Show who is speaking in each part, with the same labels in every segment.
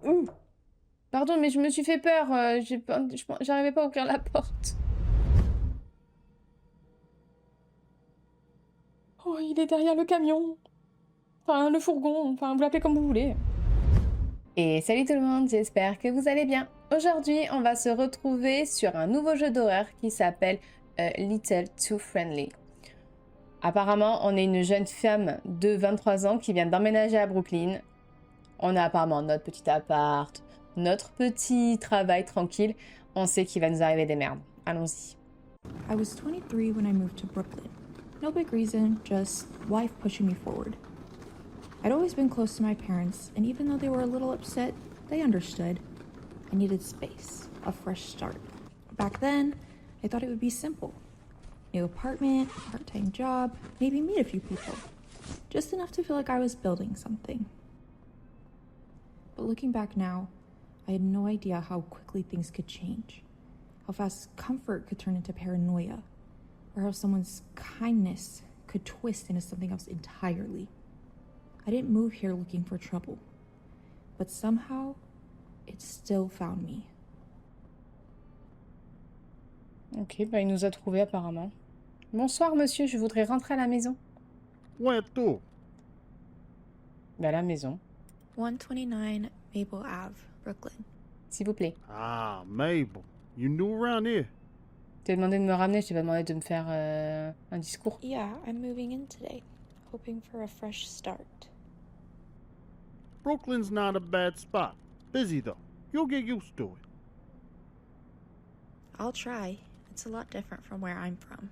Speaker 1: Ouh. Pardon, mais je me suis fait peur. J'arrivais pas à ouvrir la porte. Oh, il est derrière le camion. Enfin, le fourgon. Enfin, vous l'appelez comme vous voulez. Et salut tout le monde, j'espère que vous allez bien. Aujourd'hui, on va se retrouver sur un nouveau jeu d'horreur qui s'appelle A Little Too Friendly. Apparemment, on est une jeune femme de 23 ans qui vient d'emménager à Brooklyn. On a apparemment notre petit appart, notre petit travail tranquille. On sait qu'il va nous arriver des merdes. Allons-y.
Speaker 2: I was 23 when I moved to Brooklyn. No big reason, just life pushing me forward. I'd always been close to my parents, and even though they were a little upset, they understood. I needed space, a fresh start. Back then, I thought it would be simple. New apartment, part-time job, maybe meet a few people. Just enough to feel like I was building something. But looking back now, I had no idea how quickly things could change. How fast comfort could turn into paranoia, or how someone's kindness could twist into something else entirely. I didn't move here looking for trouble, but somehow, it still found me.
Speaker 1: Ok, bah il nous a trouvés apparemment. Bonsoir monsieur, je voudrais rentrer à la maison.
Speaker 3: Where to?
Speaker 1: Bah la maison,
Speaker 2: 129 Maple Ave, Brooklyn.
Speaker 1: s'il vous plaît.
Speaker 3: Ah, Mabel. You new around here?
Speaker 1: Je t'ai demandé de me ramener, je t'ai pas demandé de me faire un discours.
Speaker 2: Yeah, I'm moving in today, hoping for a fresh start.
Speaker 3: Brooklyn's not a bad spot. Busy though. You'll get used to it.
Speaker 2: I'll try. It's a lot different from where I'm from.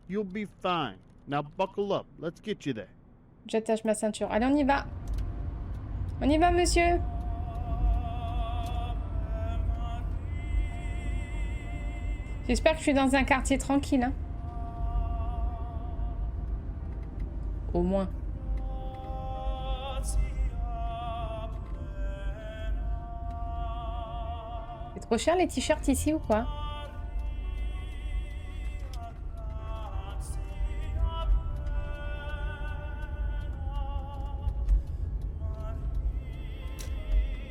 Speaker 3: You'll be fine. Now buckle up. Let's get you there.
Speaker 1: J'attache ma ceinture. Allez, on y va. On y va, monsieur. J'espère que je suis dans un quartier tranquille. Hein. Au moins. C'est trop cher les t-shirts ici ou quoi?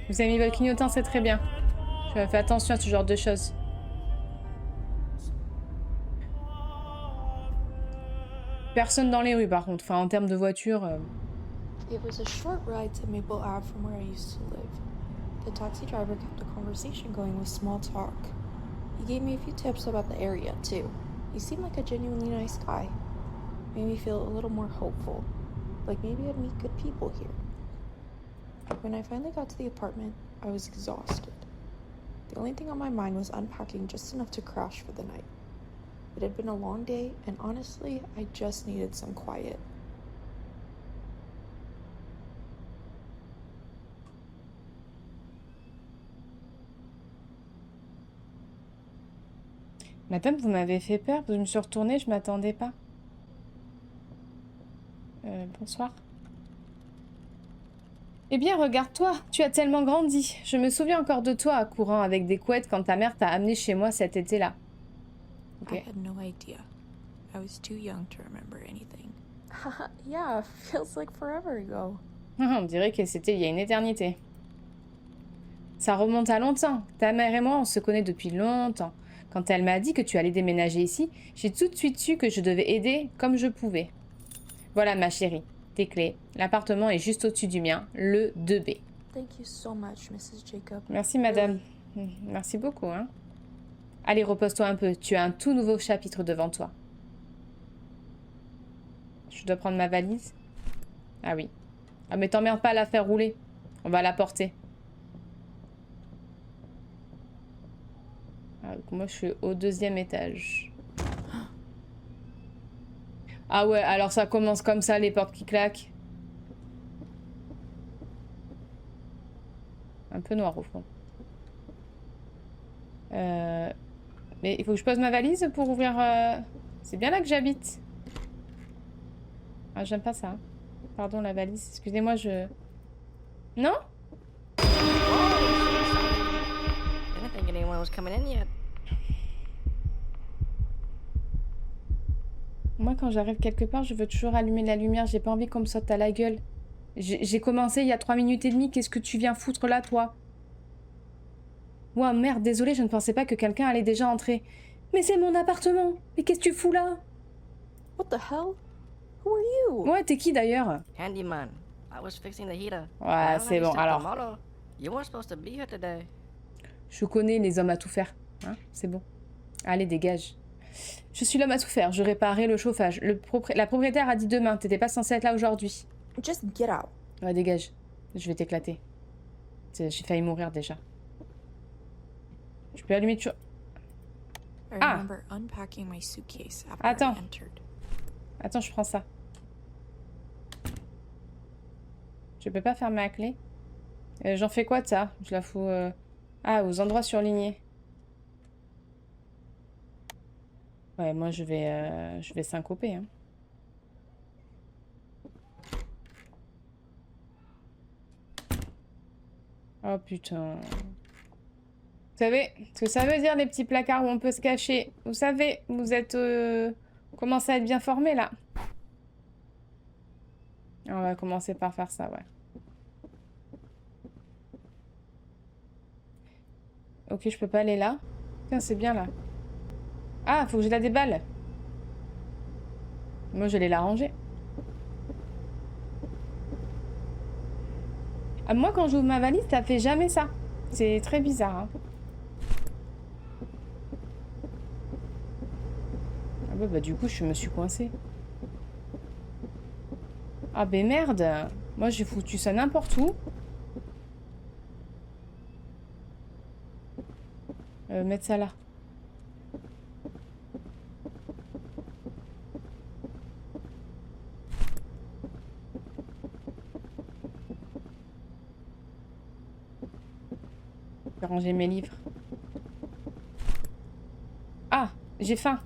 Speaker 1: Vos amis veulent clignotant, c'est très bien. Je vais faire attention à ce genre de choses. Personne dans les rues par contre. Enfin, en termes de voiture.
Speaker 2: It was a short ride to Maple Ave from where I used to live. The taxi driver kept a conversation going with small talk. He gave me a few tips about the area, too. He seemed like a genuinely nice guy. Made me feel a little more hopeful. Like maybe I'd meet good people here. When I finally got to the apartment, I was exhausted. The only thing on my mind was unpacking just enough to crash for the night. It had been a long day, and honestly, I just needed some quiet.
Speaker 1: Madame, vous m'avez fait peur. Je me suis retournée, je m'attendais pas. Bonsoir. Eh bien, regarde-toi, tu as tellement grandi. Je me souviens encore de toi, courant avec des couettes quand ta mère t'a amené chez moi cet été-là.
Speaker 2: I
Speaker 1: Ok.
Speaker 2: had no idea. I was too young to remember anything. Yeah, feels like forever ago.
Speaker 1: On dirait que c'était il y a une éternité. Ça remonte à longtemps. Ta mère et moi, on se connaît depuis longtemps. Quand elle m'a dit que tu allais déménager ici, j'ai tout de suite su que je devais aider comme je pouvais. Voilà ma chérie, tes clés. L'appartement est juste au-dessus du mien, le 2B.
Speaker 2: Thank you so much, Mrs. Jacob.
Speaker 1: Merci madame. Merci beaucoup, hein. Allez, repose-toi un peu. Tu as un tout nouveau chapitre devant toi. Je dois prendre ma valise. Ah oui. Ah mais t'emmerdes pas à la faire rouler. On va la porter. Ah, donc moi je suis au 2e étage. Ah ouais, alors ça commence comme ça, les portes qui claquent. Un peu noir au fond. Mais il faut que je pose ma valise pour ouvrir... C'est bien là que j'habite. Ah, j'aime pas ça. Pardon, la valise. Excusez-moi, je... Non?
Speaker 4: Didn't think anyone was coming in yet.
Speaker 1: Moi, quand j'arrive quelque part, je veux toujours allumer la lumière. J'ai pas envie qu'on me saute à la gueule. J'ai commencé il y a 3 minutes et demie. Qu'est-ce que tu viens foutre là, toi? Ouah, merde, désolé, je ne pensais pas que quelqu'un allait déjà entrer. Mais c'est mon appartement. Mais qu'est-ce que tu fous là?
Speaker 2: What the hell? Who are you?
Speaker 1: Ouais, t'es qui d'ailleurs?
Speaker 4: Handyman. I was fixing the heater.
Speaker 1: Ouais,
Speaker 4: Why
Speaker 1: c'est
Speaker 4: don't I
Speaker 1: bon,
Speaker 4: use
Speaker 1: alors.
Speaker 4: tomorrow? You weren't supposed to be here today.
Speaker 1: Je connais les hommes à tout faire. Hein, c'est bon. Allez, dégage. Je suis l'homme à tout faire. Je réparais le chauffage. La propriétaire a dit demain. T'étais pas censé être là aujourd'hui.
Speaker 2: Just get out.
Speaker 1: Ouais, dégage. Je vais t'éclater. J'ai failli mourir déjà. Je peux allumer toujours.
Speaker 2: I
Speaker 1: Ah.
Speaker 2: remember unpacking my suitcase after
Speaker 1: Attends.
Speaker 2: I entered.
Speaker 1: Attends, je prends ça. Je peux pas fermer la clé. J'en fais quoi de ça? Je la fous... Ah, aux endroits surlignés. Ouais, moi je vais syncoper. Hein. Oh putain. Vous savez ce que ça veut dire les petits placards où on peut se cacher? Vous savez, vous êtes... commencez à être bien formés là. On va commencer par faire ça, ouais. Ok, je peux pas aller là. Tiens, c'est bien là. Ah, faut que je la déballe. Moi, je vais la ranger. Ah, moi, quand j'ouvre ma valise, ça fait jamais ça. C'est très bizarre. Hein. Ah bah, du coup, je me suis coincée. Ah ben merde. Moi, j'ai foutu ça n'importe où. Mettre ça là. Je vais ranger mes livres. Ah, j'ai faim.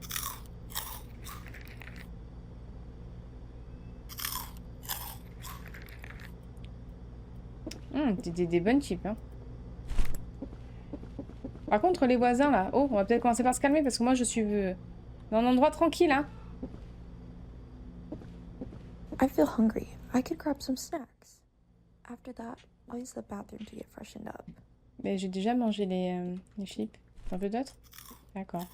Speaker 1: Des bonnes chips, hein. Par contre, les voisins, là... Oh, on va peut-être commencer par se calmer, parce que moi, je suis dans un endroit tranquille, hein.
Speaker 2: I feel hungry. I could grab some snacks. After that, I'll use the bathroom to get freshened up.
Speaker 1: Mais j'ai déjà mangé les chips. T'en veux d'autres? D'accord.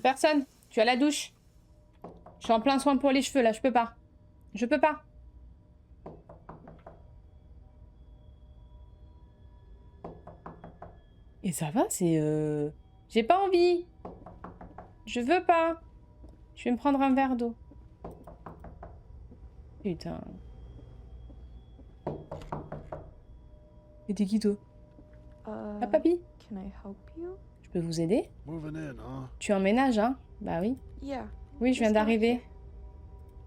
Speaker 1: Personne. Tu as la douche. Je suis en plein soin pour les cheveux, là. Je peux pas. Je peux pas. Et ça va, c'est... J'ai pas envie. Je veux pas. Je vais me prendre un verre d'eau. Putain. Et t'es qui, toi? Ah, papy?
Speaker 2: Can I help you?
Speaker 1: Je peux vous aider?
Speaker 3: Moving in, huh?
Speaker 1: Tu emménages, hein? Bah oui.
Speaker 2: Yeah.
Speaker 1: Oui, je viens d'arriver.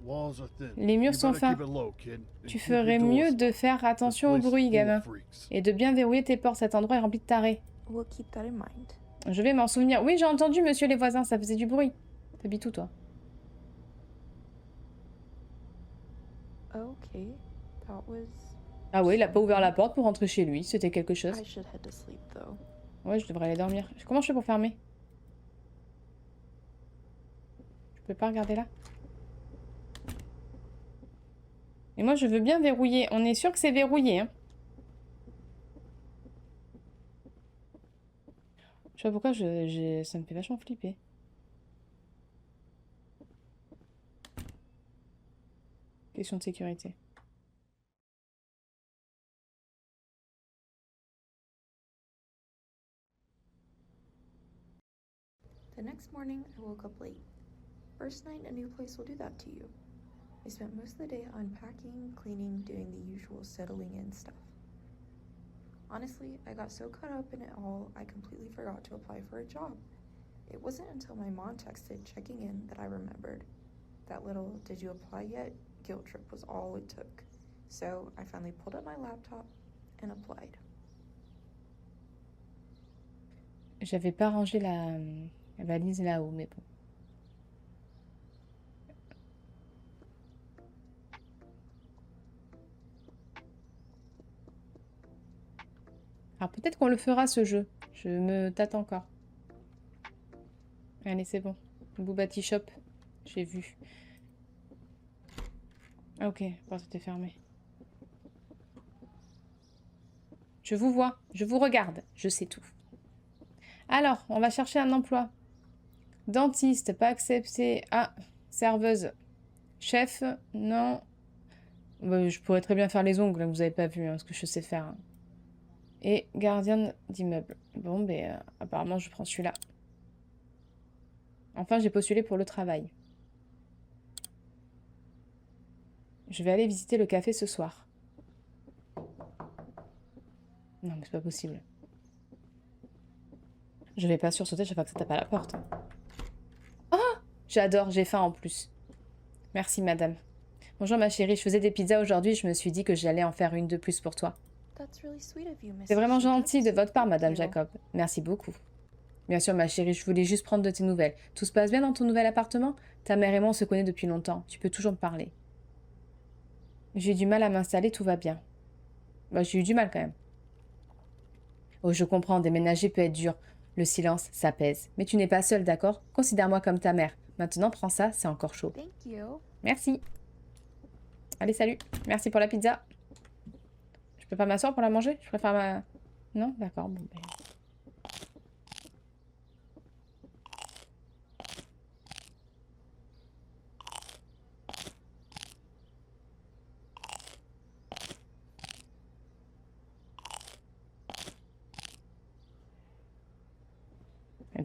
Speaker 3: Walls are thin.
Speaker 1: Les murs
Speaker 3: You
Speaker 1: sont
Speaker 3: better
Speaker 1: fins.
Speaker 3: keep it low, kid, and
Speaker 1: Tu
Speaker 3: keep your
Speaker 1: ferais
Speaker 3: doors
Speaker 1: mieux
Speaker 3: locked.
Speaker 1: de faire attention au
Speaker 3: This place
Speaker 1: bruit,
Speaker 3: is full of
Speaker 1: gamin.
Speaker 3: freaks.
Speaker 1: Et de bien verrouiller tes portes. Cet endroit est rempli de tarés.
Speaker 2: We'll keep that in mind.
Speaker 1: Je vais m'en souvenir. Oui, j'ai entendu, monsieur les voisins, ça faisait du bruit. T'habites où, toi?
Speaker 2: Okay. That was...
Speaker 1: Ah ouais, il a pas ouvert la porte pour rentrer chez lui. C'était quelque chose.
Speaker 2: I should head to sleep, though.
Speaker 1: Ouais, je devrais aller dormir. Comment je fais pour fermer? Je peux pas regarder là? Et moi, je veux bien verrouiller. On est sûr que c'est verrouillé, hein? Je sais pas pourquoi ça me fait vachement flipper. Question de sécurité.
Speaker 2: The next morning, I woke up late. First night, a new place will do that to you. I spent most of the day unpacking, cleaning, doing the usual settling in stuff. Honestly, I got so caught up in it all, I completely forgot to apply for a job. It wasn't until my mom texted checking in that I remembered. That little "did you apply yet" guilt trip was all it took. So I finally pulled up my laptop and applied.
Speaker 1: J'avais pas rangé la valise là-haut, mais bon. Alors peut-être qu'on le fera ce jeu. Je me tâte encore. Allez, c'est bon. Boubati Shop. J'ai vu. Ah, ok, la porte était fermée. Je vous vois, je vous regarde, je sais tout. Alors, on va chercher un emploi. Dentiste, pas accepté. Ah, serveuse. Chef, non. Bah, je pourrais très bien faire les ongles, vous avez pas vu ce que je sais faire. Hein. Et gardienne d'immeuble. Bon, ben, apparemment, je prends celui-là. Enfin, j'ai postulé pour le travail. Je vais aller visiter le café ce soir. Non, mais c'est pas possible. Je vais pas sursauter chaque fois que ça tape à la porte. Oh, j'adore, j'ai faim en plus. Merci, madame. Bonjour, ma chérie, je faisais des pizzas aujourd'hui, je me suis dit que j'allais en faire une de plus pour toi. C'est vraiment gentil de votre part, madame Jacob. Merci beaucoup. Bien sûr, ma chérie, je voulais juste prendre de tes nouvelles. Tout se passe bien dans ton nouvel appartement? Ta mère et moi, on se connaît depuis longtemps. Tu peux toujours me parler. J'ai eu du mal à m'installer, tout va bien. Bah, j'ai eu du mal quand même. Oh, je comprends, déménager peut être dur. Le silence, ça pèse. Mais tu n'es pas seule, d'accord? Considère-moi comme ta mère. Maintenant, prends ça, c'est encore chaud. Merci. Allez, salut. Merci pour la pizza. Je peux pas m'asseoir pour la manger? Je préfère ma... Non? D'accord, bon, ben...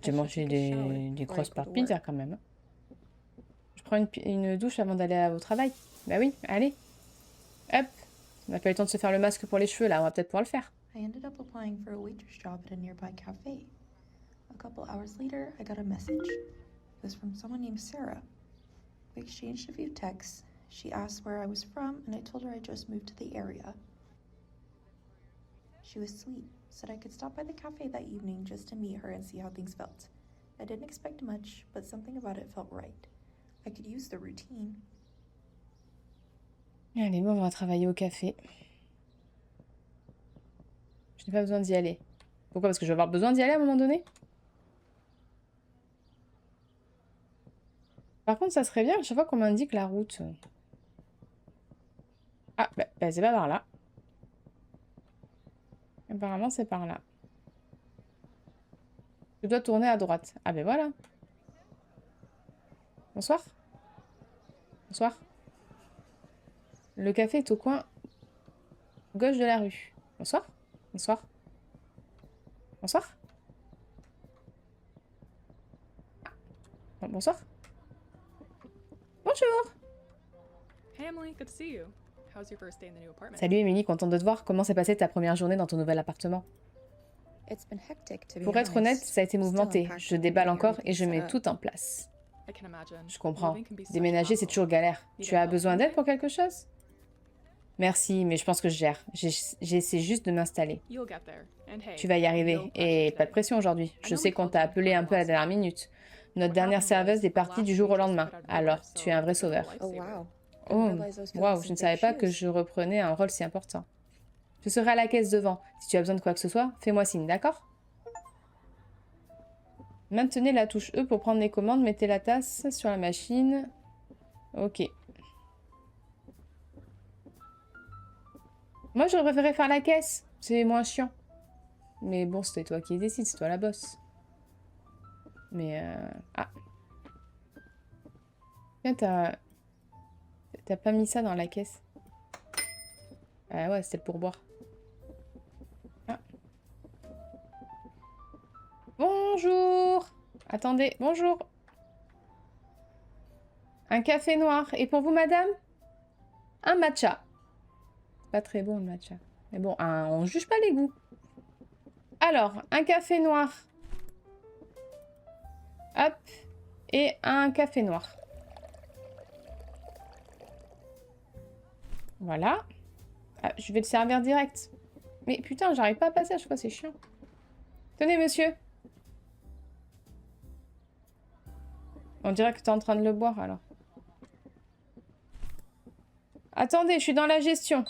Speaker 1: J'ai mangé des grosses parts de pizza quand même. Je prends une douche avant d'aller au travail. Bah oui, allez. Hop. On n'a pas eu le temps de se faire le masque pour les cheveux là, on va peut-être pouvoir le faire.
Speaker 2: I ended up applying for a waitress job at a nearby cafe. A couple hours later, I got a message. It was from someone named Sarah. We exchanged a few texts. She asked where I was from, and I told her I just moved to the area. She was sweet, said I could stop by the cafe that evening just to meet her and see how things felt. I didn't expect much, but something about it felt right. I could use the routine.
Speaker 1: Allez, bon, on va travailler au café. Je n'ai pas besoin d'y aller. Pourquoi? Parce que je vais avoir besoin d'y aller à un moment donné? Par contre, ça serait bien à chaque fois qu'on m'indique la route. Ah, bah c'est pas par là. Apparemment, c'est par là. Je dois tourner à droite. Ah ben voilà. Bonsoir. Bonsoir. Le café est au coin gauche de la rue. Bonsoir. Bonsoir. Bonsoir. Ah. Bonsoir. Bonjour.
Speaker 5: Hey Emily, good to see you. How's your first day in the new apartment?
Speaker 1: Salut Émilie, contente de te voir. Comment s'est passée ta première journée dans ton nouvel appartement? Pour être honnête, ça a été mouvementé. Je déballe encore et je mets tout en place.
Speaker 5: I can imagine.
Speaker 1: Je comprends.
Speaker 5: Moving can be such a
Speaker 1: Déménager, c'est
Speaker 5: hassle.
Speaker 1: toujours galère.
Speaker 5: Need
Speaker 1: Tu
Speaker 5: any
Speaker 1: as
Speaker 5: help
Speaker 1: besoin d'aide
Speaker 5: moving?
Speaker 1: pour quelque chose? Merci, mais je pense que je gère. J'essaie juste de m'installer.
Speaker 5: You'll get there. And hey,
Speaker 1: Tu vas y arriver.
Speaker 5: no
Speaker 1: Et
Speaker 5: pressure
Speaker 1: pas de
Speaker 5: today.
Speaker 1: pression aujourd'hui. Je sais qu'on t'a appelé un peu à la dernière minute. Notre dernière serveuse est partie du jour au lendemain. Alors, tu es un vrai sauveur. Oh, waouh, je ne savais pas que je reprenais un rôle si important. Je serai à la caisse devant. Si tu as besoin de quoi que ce soit, fais-moi signe, d'accord? Maintenez la touche E pour prendre les commandes. Mettez la tasse sur la machine. Ok. Moi, j'aurais préféré faire la caisse. C'est moins chiant. Mais bon, c'est toi qui décides, c'est toi la boss. Mais ah. Tiens, t'as pas mis ça dans la caisse. Ah ouais, c'était le pourboire. Ah. Bonjour. Attendez, bonjour. Un café noir. Et pour vous, madame? Un matcha. Pas très bon, le matcha. Mais bon, on juge pas les goûts. Alors, un café noir. Hop. Et un café noir. Voilà. Ah, je vais le servir direct. Mais putain, j'arrive pas à passer à chaque fois, c'est chiant. Tenez, monsieur. On dirait que t'es en train de le boire, alors. Attendez, je suis dans la gestion.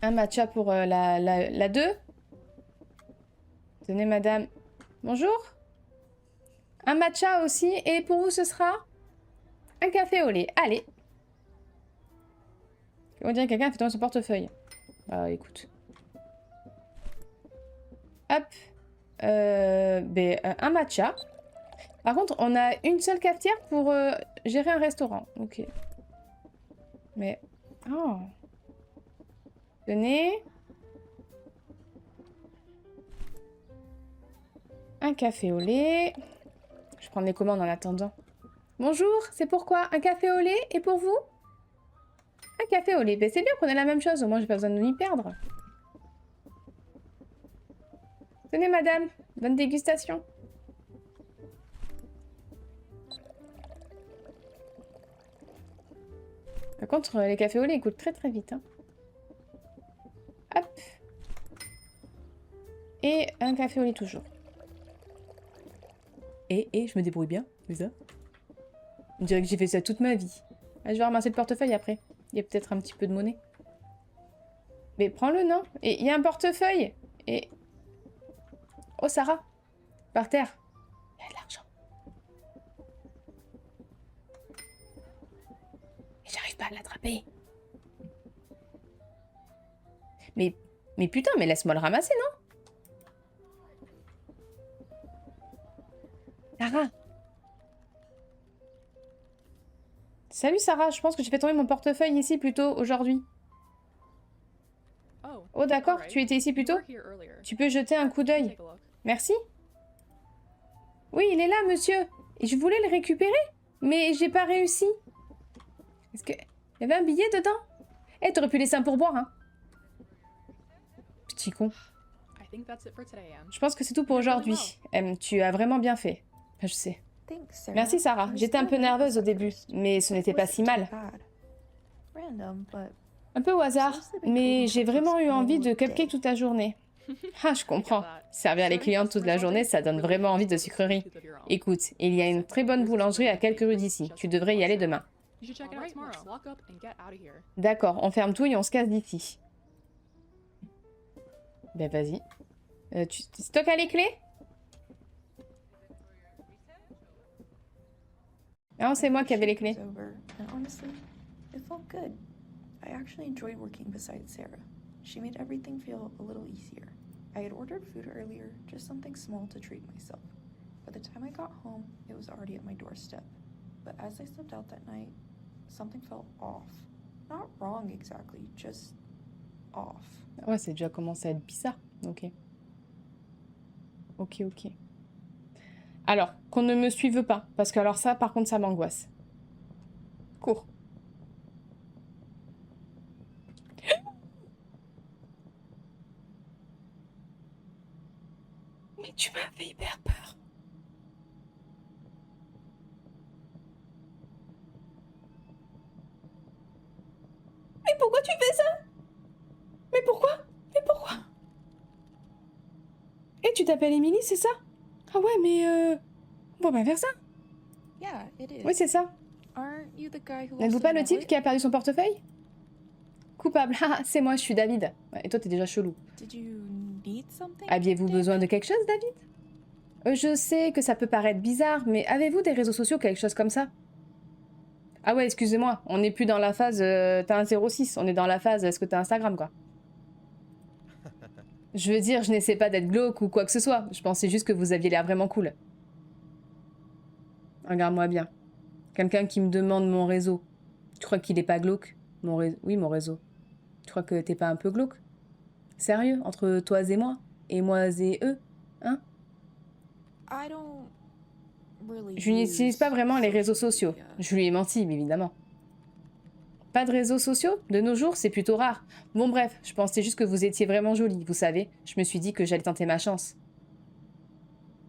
Speaker 1: Un matcha pour la 2. Tenez, madame. Bonjour. Un matcha aussi. Et pour vous, ce sera un café au lait. Allez. On dirait que quelqu'un a fait tomber son portefeuille. Bah, écoute. Hop. Un matcha. Par contre, on a une seule cafetière pour gérer un restaurant. Ok. Mais... Oh. Tenez. Un café au lait. Je prends les commandes en attendant. Bonjour, c'est pourquoi un café au lait et pour vous? Un café au lait. Ben, c'est bien qu'on ait la même chose, au moins j'ai pas besoin de m'y perdre. Tenez madame, bonne dégustation. Par contre, les cafés au lait ils coûtent très très vite. Hein. Hop. Et un café au lait toujours. Et je me débrouille bien, c'est ça? On dirait que j'ai fait ça toute ma vie. Ah, je vais ramasser le portefeuille après. Il y a peut-être un petit peu de monnaie. Mais prends-le, non? Et il y a un portefeuille. Et... Oh, Sarah. Par terre. Il y a de l'argent. Et j'arrive pas à l'attraper. Mais putain, mais laisse-moi le ramasser, non? Sarah. Salut Sarah, je pense que j'ai fait tomber mon portefeuille ici plus tôt aujourd'hui. Oh d'accord, tu étais ici plus tôt? Tu peux jeter un coup d'œil. Merci. Oui, il est là, monsieur. Et je voulais le récupérer, mais j'ai pas réussi. Est-ce que... Il y avait un billet dedans? Eh, t'aurais pu laisser un pourboire, hein. Petit con. Je pense que c'est tout pour aujourd'hui. Tu as vraiment bien fait. Enfin, je sais.
Speaker 2: Thanks, Sarah.
Speaker 1: Merci Sarah.
Speaker 2: I was
Speaker 1: J'étais un peu
Speaker 2: kinda
Speaker 1: nerveuse au
Speaker 2: nervous at
Speaker 1: début,
Speaker 2: first.
Speaker 1: mais ce n'était pas si mal.
Speaker 2: Random, but
Speaker 1: Un peu au hasard, mais j'ai vraiment eu envie de cupcake toute la journée. Ah, je comprends. Servir les clients toute la journée, ça donne vraiment envie de sucreries. Écoute, il y a une très bonne boulangerie à quelques rues d'ici. Tu devrais y aller demain. D'accord, on ferme tout et on se casse d'ici. Ben vas-y. Tu stockes à les clés? Non, c'est moi qui avais les clés.
Speaker 2: was over, and honestly, it felt good. I actually enjoyed working beside Sarah. She made everything feel a little easier. I had ordered food earlier, just something small to treat myself. By the time I got home, it was already at my doorstep. But as I stepped out that night, something felt off. Not wrong exactly, just off.
Speaker 1: Ouais, c'est déjà commencé à être bizarre. Ok. Ok, ok. Alors, qu'on ne me suive pas, parce que alors ça, par contre, ça m'angoisse. Cours. Mais tu m'as fait hyper peur. Mais pourquoi tu fais ça? Mais pourquoi? Mais pourquoi? Et tu t'appelles Émilie, c'est ça? Ah ouais, mais bon, bah faire ça.
Speaker 2: Yeah, it is.
Speaker 1: Oui, c'est ça.
Speaker 2: Aren't you the guy who
Speaker 1: N'êtes-vous
Speaker 2: lost
Speaker 1: pas
Speaker 2: his
Speaker 1: le type
Speaker 2: wallet?
Speaker 1: qui a perdu son portefeuille? Coupable. Ah, c'est moi, je suis David. Ouais, et toi, t'es déjà chelou.
Speaker 2: Did you need something?
Speaker 1: Aviez-vous besoin de quelque chose, David? Je sais que ça peut paraître bizarre, mais avez-vous des réseaux sociaux, quelque chose comme ça? Ah ouais, excusez-moi, on n'est plus dans la phase t'as un 06, on est dans la phase est-ce que t'as Instagram, quoi. Je veux dire, je n'essaie pas d'être glauque ou quoi que ce soit, je pensais juste que vous aviez l'air vraiment cool. Regarde-moi bien. Quelqu'un qui me demande mon réseau. Tu crois qu'il est pas glauque? Mon réseau. Oui, mon réseau. Tu crois que t'es pas un peu glauque? Sérieux, entre toi et moi et eux, hein?
Speaker 2: I don't really
Speaker 1: Je n'utilise pas vraiment les réseaux sociaux. Je lui ai menti, mais évidemment. Pas de réseaux sociaux? De nos jours, c'est plutôt rare. Bon bref, je pensais juste que vous étiez vraiment jolie, vous savez. Je me suis dit que j'allais tenter ma chance.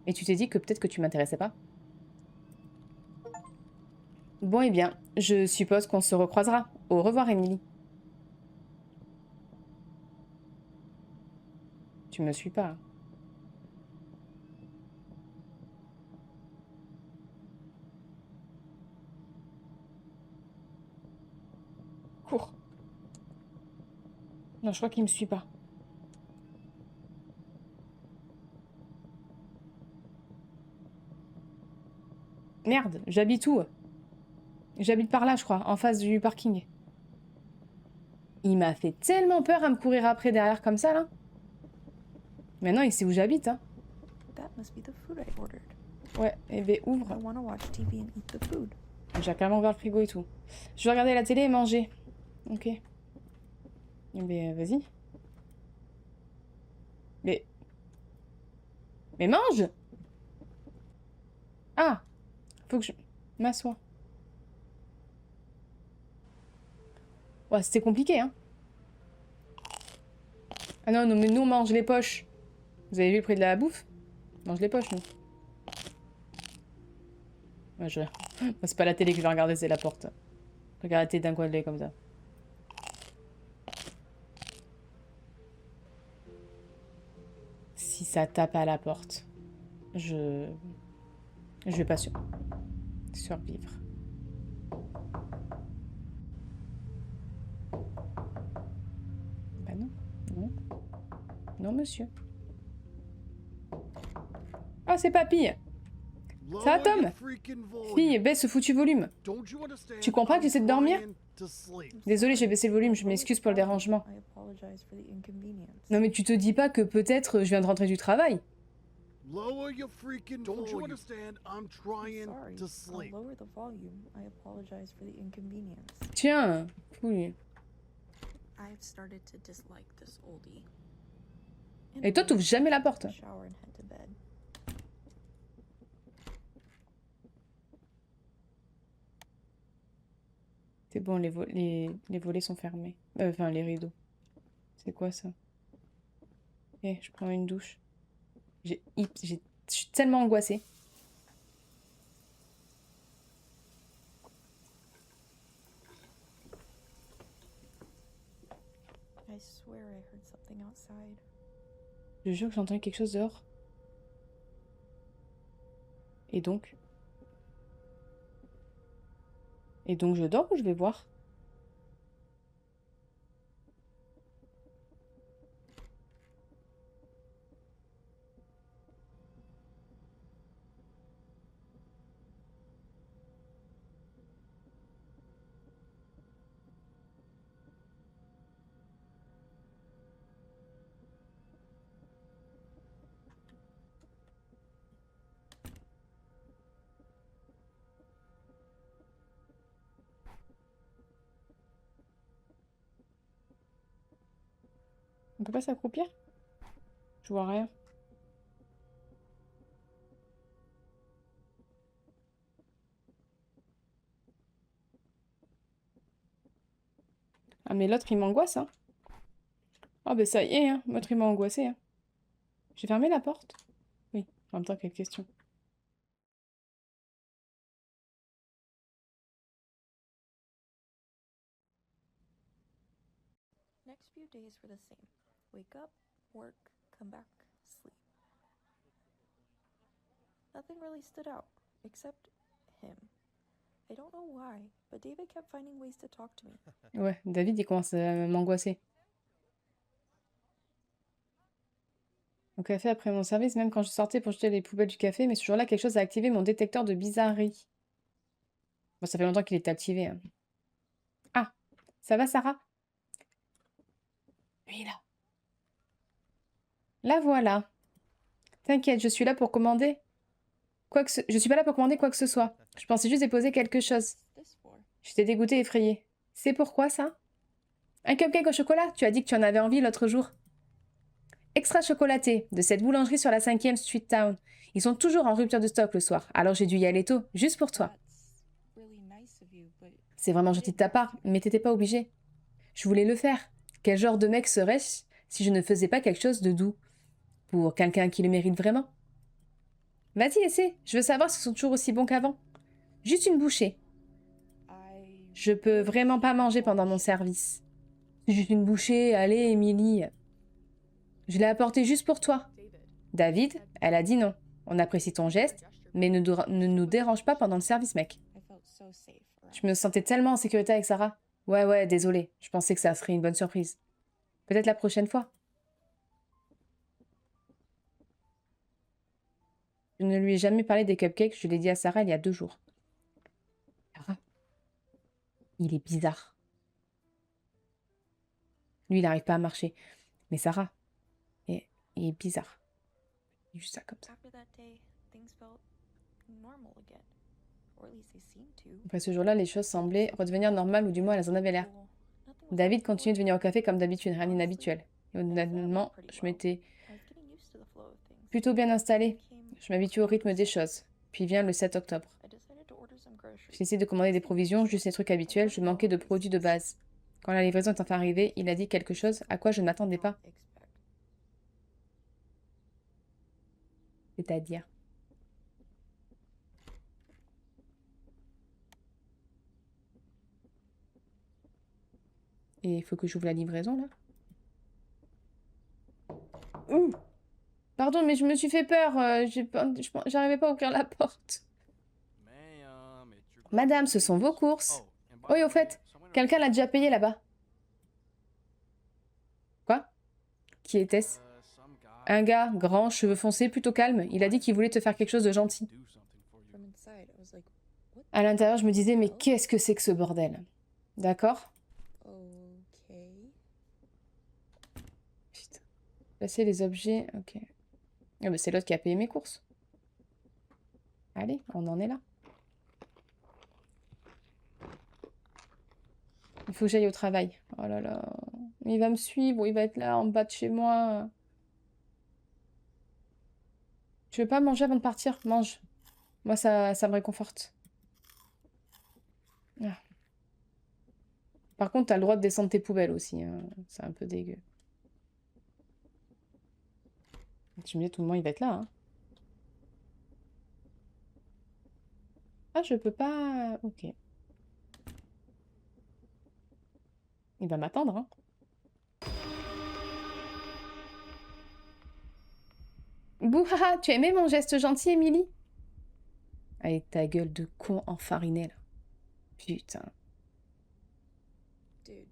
Speaker 1: Et tu t'es dit que peut-être que tu m'intéressais pas? Bon, eh bien, je suppose qu'on se recroisera. Au revoir, Émilie. Tu me suis pas. Cours. Non, je crois qu'il me suit pas. Merde, j'habite où? J'habite par là, je crois, en face du parking. Il m'a fait tellement peur à me courir après derrière comme ça, là. Maintenant, il sait où j'habite, hein.
Speaker 2: That must be the food I ordered.
Speaker 1: Ouais, et ben ouvre.
Speaker 2: I want to watch TV and eat the food.
Speaker 1: J'ai carrément ouvert le frigo et tout. Je vais regarder la télé et manger. Ok. Eh ben, vas-y. Mais... Mais mange! Ah! Faut que je m'assoie. Ouais, c'était compliqué, hein. Ah non, non, mais nous, on mange les poches. Vous avez vu le prix de la bouffe? On mange les poches, nous. Ouais, je... C'est pas la télé que je vais regarder, c'est la porte. Regarde la télé d'un coin de l'œil comme ça. Si ça tape à la porte, je vais pas survivre. Bah non, non. Non, monsieur. Ah, c'est papy. Ça va, Tom? Fille, baisse ce foutu volume. Tu comprends que j'essaie de dormir? Désolé, j'ai baissé le volume, je m'excuse pour le dérangement.
Speaker 2: I apologize for the inconvenience.
Speaker 1: Non mais tu te dis pas que peut-être je viens de rentrer du travail?
Speaker 3: Lower your freaking Don't you understand? I'm trying
Speaker 2: Sorry.
Speaker 3: to
Speaker 2: I'll
Speaker 3: sleep.
Speaker 2: lower the volume. I apologize for the inconvenience.
Speaker 1: Tiens, fouille.
Speaker 6: I've started to dislike this oldie.
Speaker 1: Et toi, t'ouvres jamais la porte.
Speaker 2: Shower and head to bed.
Speaker 1: C'est bon, les volets sont fermés. Enfin, les rideaux. C'est quoi ça? Eh, je prends une douche. Je suis tellement angoissée.
Speaker 2: I swear I heard something outside.
Speaker 1: Je jure que j'ai entendu quelque chose dehors. Et donc? Et donc je dors ou je vais voir? On peut pas s'accroupir? Je vois rien. Ah mais l'autre il m'angoisse, hein. Ah ben ça y est, hein. L'autre il m'a angoissé, hein. J'ai fermé la porte? Oui, en même temps, quelle question.
Speaker 2: Next few days were the same. Wake up, work, come back, sleep. Nothing really stood out, except him. I don't know why, but David kept finding ways to talk to me.
Speaker 1: Ouais, David il commence à m'angoisser. Au café après mon service, même quand je sortais pour jeter les poubelles du café, mais ce jour-là, quelque chose a activé mon détecteur de bizarrerie. Bon, ça fait longtemps qu'il est activé, hein. Ah, ça va, Sarah? Lui, là. La voilà. T'inquiète, je suis là pour commander. Je suis pas là pour commander quoi que ce soit. Je pensais juste déposer quelque chose.
Speaker 2: This for?
Speaker 1: J'étais dégoûtée et effrayée. C'est pourquoi, ça? Un cupcake au chocolat? Tu as dit que tu en avais envie l'autre jour. Extra chocolaté, de cette boulangerie sur la 5e Street Town. Ils sont toujours en rupture de stock le soir, alors j'ai dû y aller tôt, juste pour toi.
Speaker 2: That's really nice of you, but
Speaker 1: C'est vraiment gentil de ta part, mais t'étais pas obligé. Je voulais le faire. Quel genre de mec serais-je si je ne faisais pas quelque chose de doux? Pour quelqu'un qui le mérite vraiment. Vas-y, essaie. Je veux savoir s'ils sont toujours aussi bons qu'avant. Juste une bouchée. Je peux vraiment pas manger pendant mon service. C'est juste une bouchée, allez, Émilie. Je l'ai apportée juste pour toi. David, elle a dit non. On apprécie ton geste, mais ne nous dérange pas pendant le service, mec.
Speaker 2: I felt so safe around.
Speaker 1: Je me sentais tellement en sécurité avec Sarah. Ouais, désolé. Je pensais que ça serait une bonne surprise. Peut-être la prochaine fois. Je ne lui ai jamais parlé des cupcakes. Je l'ai dit à Sarah il y a 2 jours. Sarah, il est bizarre. Lui, il n'arrive pas à marcher. Mais Sarah, il est bizarre. Juste ça, comme ça.
Speaker 6: After that day, things felt normal again. Or at least they seemed to.
Speaker 1: Après ce jour-là, les choses semblaient redevenir normales, ou du moins elles en avaient l'air.
Speaker 6: Well, nothing was
Speaker 1: David
Speaker 6: out of the
Speaker 1: continuait de venir au café comme d'habitude, rien
Speaker 6: Honestly,
Speaker 1: d'inhabituel. Et honnêtement, je m'étais
Speaker 6: I was getting used to the flow of things.
Speaker 1: plutôt bien installée.
Speaker 6: Became-
Speaker 1: Je m'habitue au rythme des choses. Puis vient le 7 octobre.
Speaker 6: I decided to order some groceries.
Speaker 1: J'ai essayé de commander des provisions, juste les trucs habituels, je manquais de produits de base. Quand la livraison est enfin arrivée, il a dit quelque chose à quoi je ne m'attendais pas.
Speaker 6: Expect.
Speaker 1: C'est-à-dire... Et il faut que j'ouvre la livraison, là. Ouh! Pardon, mais je me suis fait peur. J'arrivais pas à ouvrir la porte. Madame, ce sont vos courses. Oui, au fait, quelqu'un l'a déjà payé là-bas. Quoi? Qui était-ce? Un gars, grand, cheveux foncés, plutôt calme. Il a dit qu'il voulait te faire quelque chose de gentil.
Speaker 6: From inside, I was like, what?
Speaker 1: À l'intérieur, je me disais, mais qu'est-ce que c'est que ce bordel? D'accord?
Speaker 6: Okay.
Speaker 1: Putain. Placer les objets, ok. Ah bah c'est l'autre qui a payé mes courses. Allez, on en est là. Il faut que j'aille au travail. Oh là là. Il va me suivre, il va être là en bas de chez moi. Tu veux pas manger avant de partir? Mange. Moi, ça me réconforte. Ah. Par contre, t'as le droit de descendre tes poubelles aussi, hein. C'est un peu dégueu. Tu me dis, tout le monde, il va être là, hein. Ah, je peux pas... Ok. Il va m'attendre, hein. Bouhaha, tu as aimé mon geste gentil, Émilie? Allez, ta gueule de con enfariné, là. Putain.
Speaker 6: Dude.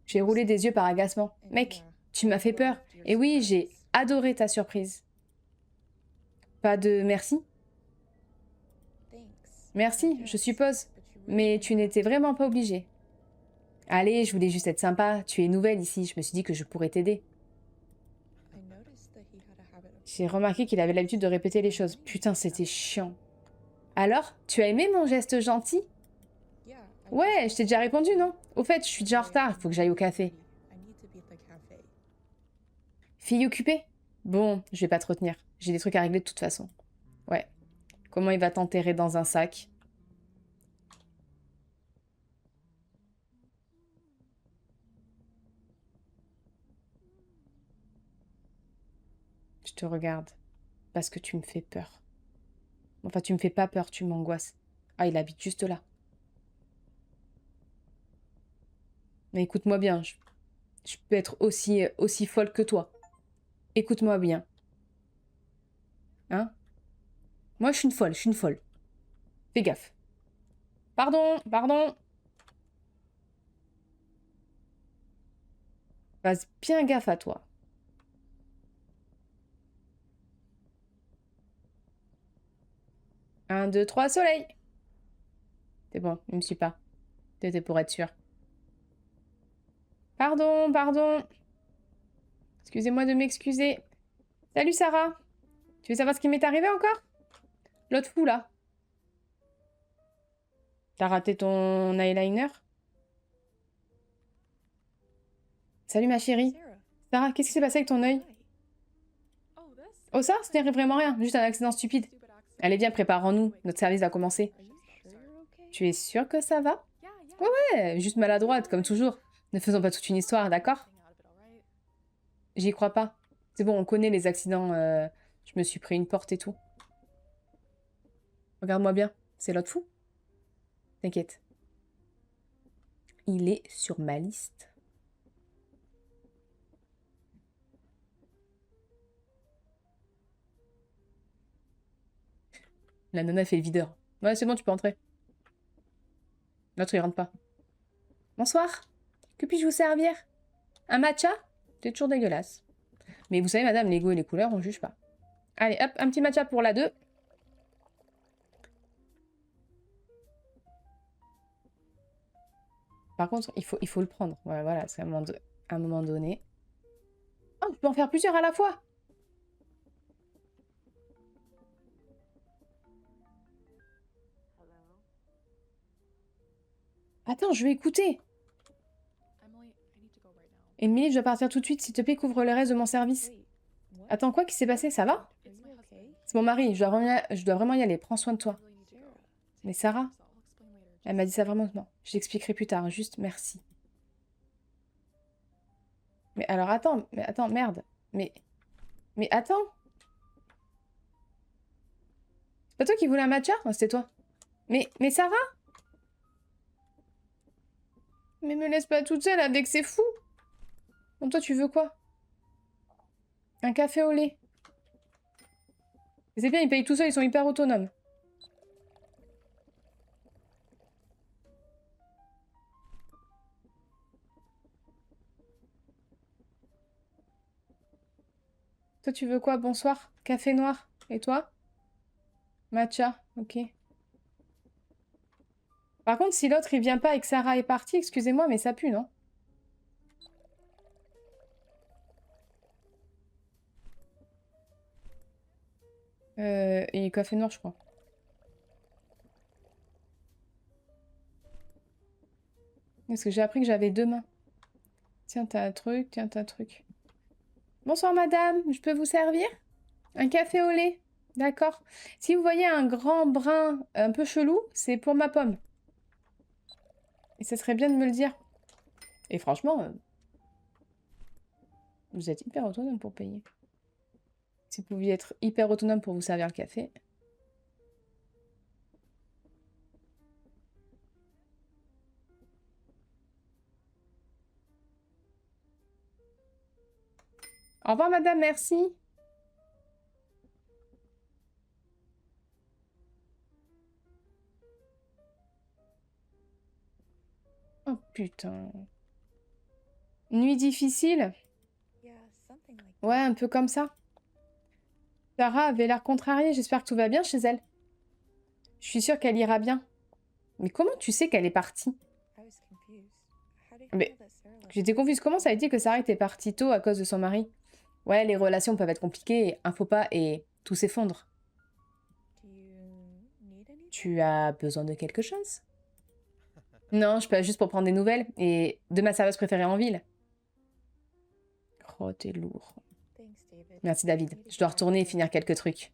Speaker 1: J'ai roulé des yeux par agacement. Mec, tu m'as fait peur. Et oui, j'ai adoré ta surprise. Pas de merci?
Speaker 6: Thanks.
Speaker 1: Merci, je suppose. Mais tu n'étais vraiment pas obligé. Allez, je voulais juste être sympa. Tu es nouvelle ici, je me suis dit que je pourrais t'aider. J'ai remarqué qu'il avait l'habitude de répéter les choses. Putain, c'était chiant. Alors, tu as aimé mon geste gentil? Ouais, je t'ai déjà répondu, non? Au fait, je suis déjà en retard, il faut que j'aille au café. Fille occupée? Bon, je vais pas te retenir. J'ai des trucs à régler de toute façon. Ouais. Comment il va t'enterrer dans un sac? Je te regarde. Parce que tu me fais peur. Enfin, tu me fais pas peur, tu m'angoisses. Ah, il habite juste là. Mais écoute-moi bien, je peux être aussi folle que toi. Écoute-moi bien. Hein? Moi, je suis une folle. Fais gaffe. Pardon, pardon. Fasse bien gaffe à toi. Un, deux, trois, soleil. C'est bon, il me suit pas. C'était pour être sûr. Pardon, pardon. Excusez-moi de m'excuser. Salut Sarah. Tu veux savoir ce qui m'est arrivé encore? L'autre fou là. T'as raté ton eyeliner? Salut ma chérie. Sarah, qu'est-ce qui s'est passé avec ton œil? Oh ça, ce n'est vraiment rien, juste un accident stupide. Allez viens, préparons-nous, notre service va commencer. Tu es sûre que ça va? Ouais, juste maladroite, comme toujours. Ne faisons pas toute une histoire, d'accord? J'y crois pas. C'est bon, on connaît les accidents. Je me suis pris une porte et tout. Regarde-moi bien, c'est l'autre fou. T'inquiète. Il est sur ma liste. La nana fait le videur. Ouais, c'est bon, tu peux entrer. L'autre, il rentre pas. Bonsoir. Que puis-je vous servir? Un matcha? T'es toujours dégueulasse. Mais vous savez, madame, les goûts et les couleurs, on juge pas. Allez, hop, un petit matcha pour la 2. Par contre, il faut le prendre. Voilà, voilà, c'est à un moment donné. Oh, je peux en faire plusieurs à la fois. Attends, je vais écouter.
Speaker 5: Emily, I need to go right now.
Speaker 1: Émilie, je dois partir tout de suite. S'il te plaît, couvre le reste de mon service.
Speaker 2: Wait, what?
Speaker 1: Attends, quoi qui s'est passé? Ça va?
Speaker 2: Are
Speaker 5: It's
Speaker 2: you
Speaker 5: my
Speaker 2: okay?
Speaker 5: husband.
Speaker 1: C'est mon mari. Je dois vraiment y aller. Prends soin de toi.
Speaker 5: I really need to go.
Speaker 1: Mais Sarah,
Speaker 5: So I'll explain later.
Speaker 1: elle m'a dit ça vraiment non. Je t'expliquerai plus tard. Juste merci. Mais alors attends, merde. Mais attends. C'est pas toi qui voulais un matcha? Non, c'était toi. Mais Sarah? Mais me laisse pas toute seule avec ces fous. Bon, toi, tu veux quoi? Un café au lait. C'est bien, ils payent tout seuls, ils sont hyper autonomes. Toi, tu veux quoi? Bonsoir. Café noir. Et toi? Matcha. Ok. Par contre, si l'autre, il vient pas et que Sarah est partie, excusez-moi, mais ça pue, non? Et café noir, je crois. Parce que j'ai appris que j'avais 2 mains. Tiens, t'as un truc, tiens, t'as un truc. Bonsoir, madame. Je peux vous servir? Un café au lait. D'accord. Si vous voyez un grand brin un peu chelou, c'est pour ma pomme. Et ça serait bien de me le dire. Et franchement, vous êtes hyper autonome pour payer. Si vous pouviez être hyper autonome pour vous servir le café. Au revoir, madame, merci. Oh putain. Nuit difficile?
Speaker 6: Yeah, something like
Speaker 1: Ouais, un peu comme ça. Sarah avait l'air contrariée. J'espère que tout va bien chez elle. Je suis sûre qu'elle ira bien. Mais comment tu sais qu'elle est partie?
Speaker 6: I was confused. How do you
Speaker 1: Mais-
Speaker 6: know that Sarah left?
Speaker 1: J'étais confuse. Comment ça a été que Sarah était partie tôt à cause de son mari? Ouais, les relations peuvent être compliquées. Un faux pas et tout s'effondre.
Speaker 6: Do you need anything?
Speaker 1: Tu as besoin de quelque chose? Non, je passe juste pour prendre des nouvelles et de ma serveuse préférée en ville. Oh, t'es lourd.
Speaker 6: Thanks, David.
Speaker 1: Merci David.
Speaker 6: I need to
Speaker 1: Je dois
Speaker 6: get
Speaker 1: retourner et
Speaker 6: back to
Speaker 1: finir quelques trucs.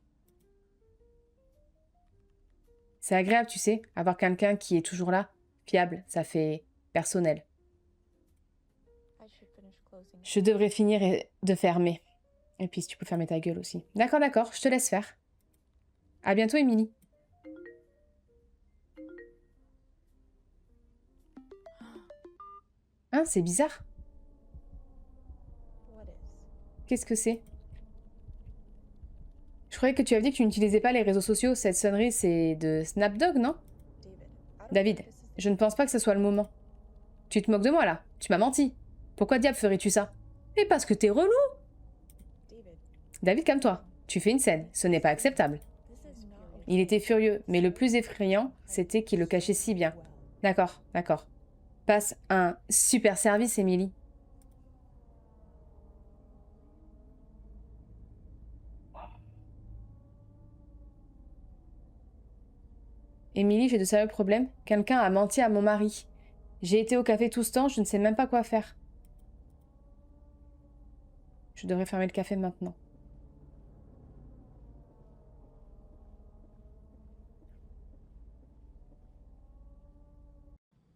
Speaker 1: C'est agréable, tu sais, avoir quelqu'un qui est toujours là, fiable, ça fait personnel.
Speaker 6: I should finish closing.
Speaker 1: Je devrais finir de fermer. Et puis si tu peux fermer ta gueule aussi. D'accord, d'accord, je te laisse faire. À bientôt, Émilie. Hein, c'est bizarre.
Speaker 6: What is?
Speaker 1: Qu'est-ce que c'est? Je croyais que tu avais dit que tu n'utilisais pas les réseaux sociaux. Cette sonnerie, c'est de Snapdog, non?
Speaker 6: David. I don't
Speaker 1: David,
Speaker 6: think this is the
Speaker 1: je ne pense pas que ce soit le moment. Tu te moques de moi, là. Tu m'as menti. Pourquoi diable ferais-tu ça? Et parce que t'es relou.
Speaker 6: David.
Speaker 1: David, calme-toi. Tu fais une scène. Ce n'est pas acceptable.
Speaker 6: This is not.
Speaker 1: Il était furieux, mais le plus effrayant, c'était qu'il le cachait si bien. D'accord, d'accord. Passe un super service, Émilie. Émilie, j'ai de sérieux problèmes. Quelqu'un a menti à mon mari. J'ai été au café tout ce temps, je ne sais même pas quoi faire. Je devrais fermer le café maintenant.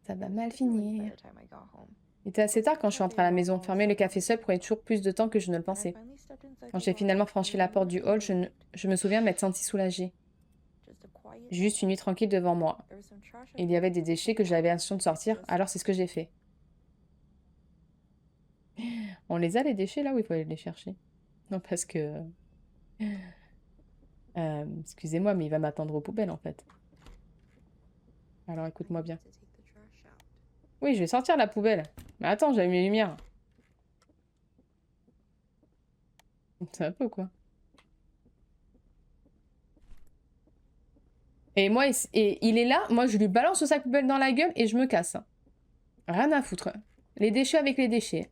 Speaker 1: Ça va mal finir.
Speaker 6: By the time I got home.
Speaker 1: Il était assez tard quand je suis rentrée à la maison. Fermer le café seul prenait toujours plus de temps que je ne le
Speaker 6: When I
Speaker 1: pensais.
Speaker 6: finally stepped inside
Speaker 1: Quand
Speaker 6: the
Speaker 1: j'ai
Speaker 6: loft,
Speaker 1: finalement franchi la porte du hall,
Speaker 6: relieved.
Speaker 1: je me souviens m'être sentie soulagée.
Speaker 6: Just a quiet
Speaker 1: Juste une nuit tranquille devant moi.
Speaker 6: There was some trash
Speaker 1: Il y avait des déchets que j'avais l'intention de sortir, alors c'est ce que j'ai fait. On les a les déchets là où il faut aller les chercher? Non, parce que... excusez-moi, mais il va m'attendre aux poubelles en fait. Alors écoute-moi bien.
Speaker 6: to take the trash out.
Speaker 1: Oui, je vais sortir la poubelle. Mais attends, j'allume les lumières. C'est un peu quoi. Et moi, et il est là, moi je lui balance le sac poubelle dans la gueule et je me casse. Rien à foutre. Les déchets avec les déchets.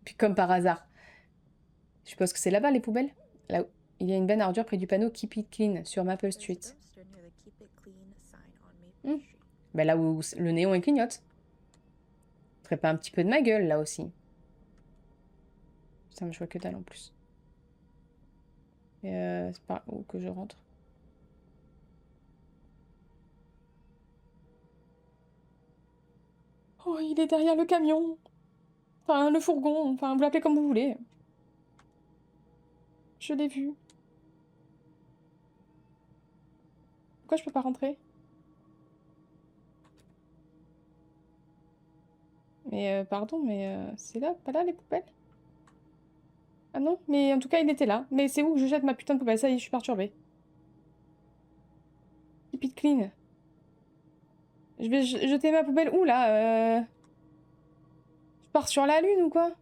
Speaker 1: Puis comme par hasard. Je suppose que c'est là-bas les poubelles. Là où il y a une benne à ordures près du panneau Keep It Clean sur Maple Street. Ben là où le néon il clignote. Ferait pas un petit peu de ma gueule là aussi. Ça me choque que dalle en plus. Et c'est par où que je rentre? Oh, il est derrière le camion. Enfin, le fourgon. Enfin, vous l'appelez comme vous voulez. Je l'ai vu. Pourquoi je peux pas rentrer? Mais pardon, mais c'est là, pas là les poubelles? Ah non, mais en tout cas il était là. Mais c'est où que je jette ma putain de poubelle? Ça y est, je suis perturbée. Keep it clean. Je vais jeter ma poubelle où là? Je pars sur la lune ou quoi?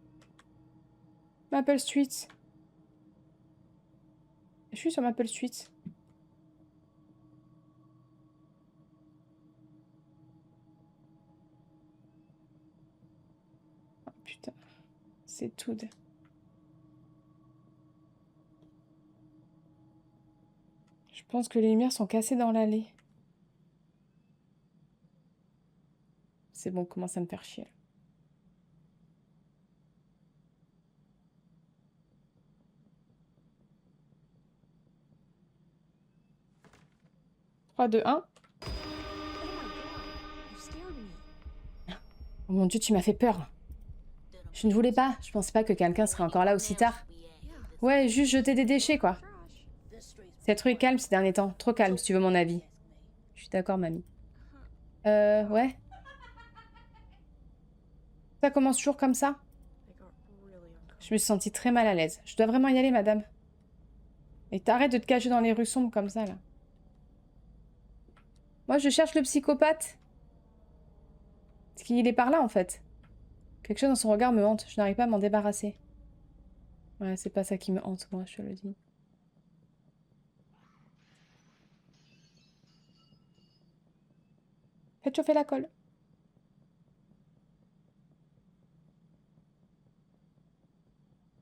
Speaker 1: Maple Street. Je suis sur Maple Street. Oh putain. C'est tout. Je pense que les lumières sont cassées dans l'allée. C'est bon, commence à me faire chier. Trois, deux, un. Oh mon dieu, tu m'as fait peur. Je ne voulais pas. Je pensais pas que quelqu'un serait encore là aussi tard. Ouais, juste jeter des déchets, quoi. Cette rue est calme ces derniers temps. Trop calme, si tu veux mon avis. Je suis d'accord, mamie. Ouais. Ça commence toujours comme ça? Je me suis sentie très mal à l'aise. Je dois vraiment y aller, madame. Et t'arrêtes de te cacher dans les rues sombres comme ça, là. Moi, je cherche le psychopathe. Parce qu'il est par là, en fait. Quelque chose dans son regard me hante. Je n'arrive pas à m'en débarrasser. Ouais, c'est pas ça qui me hante, moi, je te le dis. Faites chauffer la colle.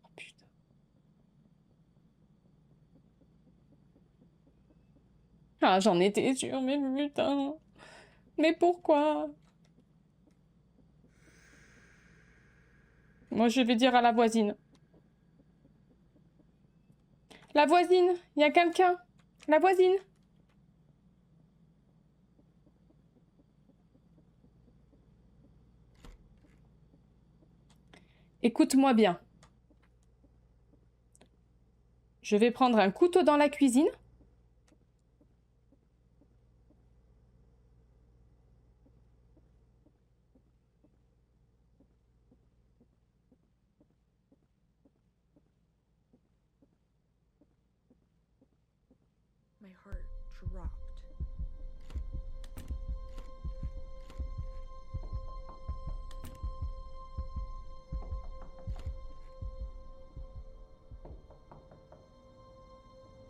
Speaker 1: Oh, putain. Ah, j'en étais sûre, mais putain. Mais pourquoi? Moi, je vais dire à la voisine. La voisine, il y a quelqu'un. La voisine. Écoute-moi bien. Je vais prendre un couteau dans la cuisine.
Speaker 6: My heart dropped.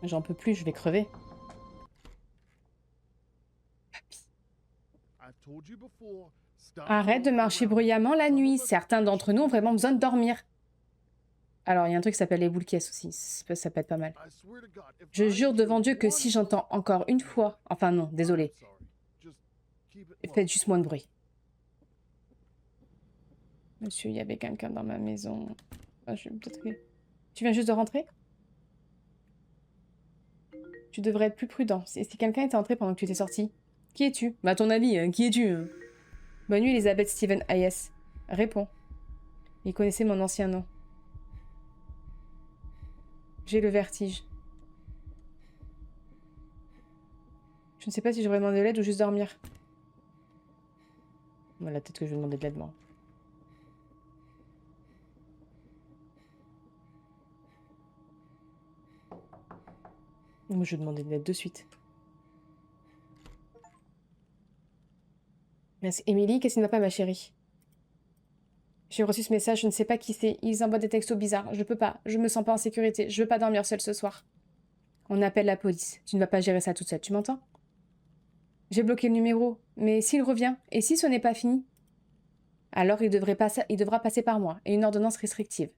Speaker 1: J'en peux plus, je vais crever. Arrête de marcher bruyamment la nuit. Certains d'entre nous ont vraiment besoin de dormir. Alors, il y a un truc qui s'appelle les boules caisses aussi. Ça peut être pas mal. Je jure devant Dieu que si j'entends encore une fois... Enfin non, désolé. Faites juste moins de bruit. Monsieur, il y avait quelqu'un dans ma maison. Ah, je vais peut-être... Tu viens juste de rentrer? Tu devrais être plus prudent. Si quelqu'un était entré pendant que tu étais sorti. Qui es-tu? Bah, à ton avis, qui es-tu? Bonne nuit, Elisabeth Steven Hayes. Réponds. Il connaissait mon ancien nom. J'ai le vertige. Je ne sais pas si je devrais demander de l'aide ou juste dormir. Voilà, peut-être que je vais demander de l'aide, moi. Moi, je vais demander de l'aide de suite. Émilie, qu'est-ce qui ne va pas, ma chérie? J'ai reçu ce message, je ne sais pas qui c'est. Ils envoient des textos bizarres. Je peux pas. Je me sens pas en sécurité. Je veux pas dormir seule ce soir. On appelle la police. Tu ne vas pas gérer ça toute seule, tu m'entends? J'ai bloqué le numéro. Mais s'il revient, et si ce n'est pas fini? Alors il devra passer par moi, et une ordonnance restrictive.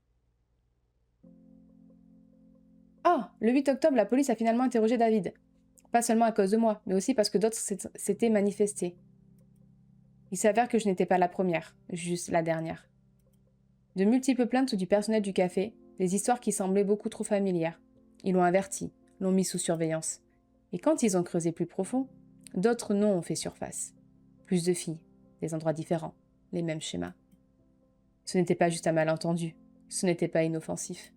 Speaker 1: Ah, le 8 octobre, la police a finalement interrogé David. Pas seulement à cause de moi, mais aussi parce que d'autres s'étaient manifestés. Il s'avère que je n'étais pas la première, juste la dernière. De multiples plaintes du personnel du café, des histoires qui semblaient beaucoup trop familières. Ils l'ont averti, l'ont mis sous surveillance. Et quand ils ont creusé plus profond, d'autres noms ont fait surface. Plus de filles, des endroits différents, les mêmes schémas. Ce n'était pas juste un malentendu, ce n'était pas inoffensif.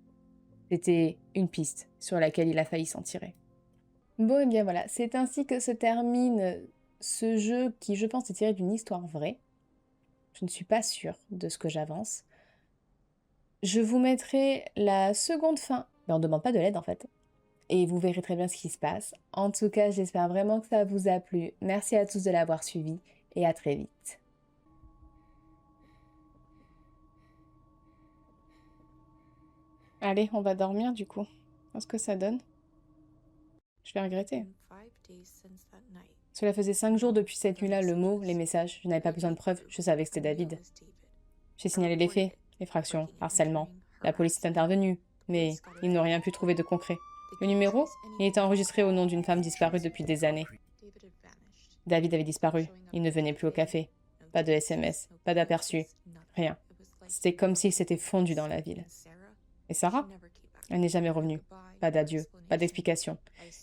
Speaker 1: C'était une piste sur laquelle il a failli s'en tirer. Bon, et bien voilà, c'est ainsi que se termine ce jeu qui, je pense, est tiré d'une histoire vraie. Je ne suis pas sûre de ce que j'avance. Je vous mettrai la seconde fin, mais on ne demande pas de l'aide en fait. Et vous verrez très bien ce qui se passe. En tout cas, j'espère vraiment que ça vous a plu. Merci à tous de l'avoir suivi et à très vite. Allez, on va dormir du coup. Qu'est-ce que ça donne? Je vais regretter. Cela faisait 5 jours depuis cette nuit-là, le mot, les messages. Je n'avais pas besoin de preuves, je savais que c'était David. J'ai signalé les faits, effraction, harcèlement. La police est intervenue, mais ils n'ont rien pu trouver de concret. Le numéro, il était enregistré au nom d'une femme disparue depuis des années. David avait disparu, il ne venait plus au café. Pas de SMS, pas d'aperçu, rien. C'était comme s'il s'était fondu dans la ville. Et Sarah? Elle n'est jamais revenue. Pas d'adieu, pas d'explication.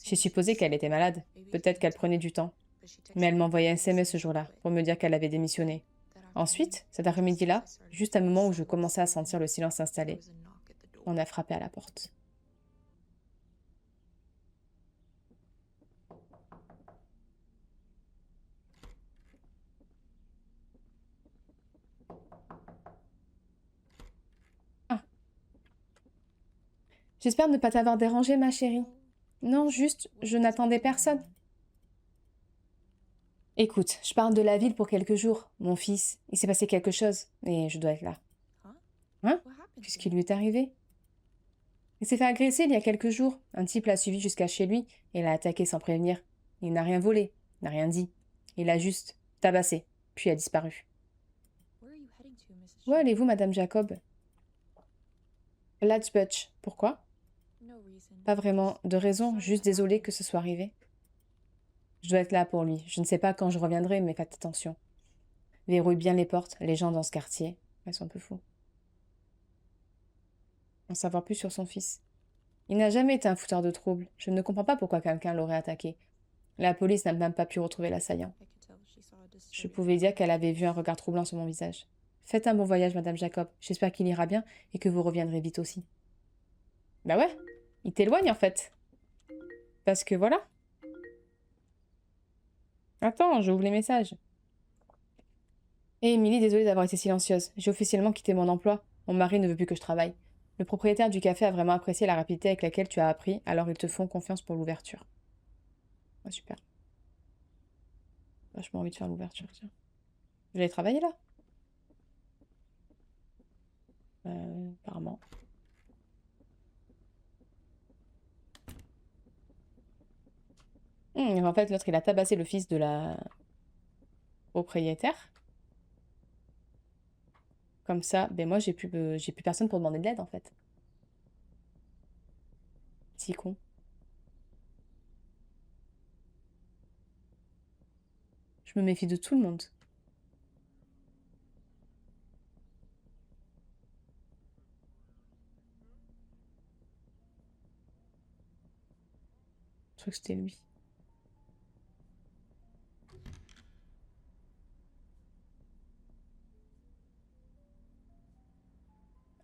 Speaker 1: J'ai supposé qu'elle était malade, peut-être qu'elle prenait du temps. Mais elle m'a envoyé un SMS ce jour-là pour me dire qu'elle avait démissionné. Ensuite, cet après-midi-là, juste à un moment où je commençais à sentir le silence s'installer, on a frappé à la porte. Ah. J'espère ne pas t'avoir dérangé, ma chérie. Non, juste, je n'attendais personne. Écoute, je pars de la ville pour quelques jours. Mon fils, il s'est passé quelque chose, et je dois être là. Hein? Qu'est-ce qui lui est arrivé? Il s'est fait agresser il y a quelques jours. Un type l'a suivi jusqu'à chez lui et l'a attaqué sans prévenir. Il n'a rien volé, n'a rien dit. Il a juste tabassé, puis a disparu. Où allez-vous, Madame Jacob? Ladsbutch. Pourquoi? Pas vraiment de raison, juste désolée que ce soit arrivé. Je dois être là pour lui. Je ne sais pas quand je reviendrai, mais faites attention. Verrouille bien les portes, les gens dans ce quartier. Elles sont un peu fous. En savoir plus sur son fils. Il n'a jamais été un fouteur de troubles. Je ne comprends pas pourquoi quelqu'un l'aurait attaqué. La police n'a même pas pu retrouver l'assaillant. Je pouvais dire qu'elle avait vu un regard troublant sur mon visage. Faites un bon voyage, Madame Jacob. J'espère qu'il ira bien et que vous reviendrez vite aussi. Bah ouais, il t'éloigne en fait. Parce que voilà. Attends, j'ouvre les messages. Hé, Émilie, désolée d'avoir été silencieuse. J'ai officiellement quitté mon emploi. Mon mari ne veut plus que je travaille. Le propriétaire du café a vraiment apprécié la rapidité avec laquelle tu as appris, alors ils te font confiance pour l'ouverture. Ah, super. Vachement envie de faire l'ouverture, tiens. Vous allez travailler là? Apparemment. En fait, l'autre, il a tabassé le fils de la propriétaire. Comme ça, ben moi, j'ai plus personne pour demander de l'aide, en fait. Petit con. Je me méfie de tout le monde. Je crois que c'était lui.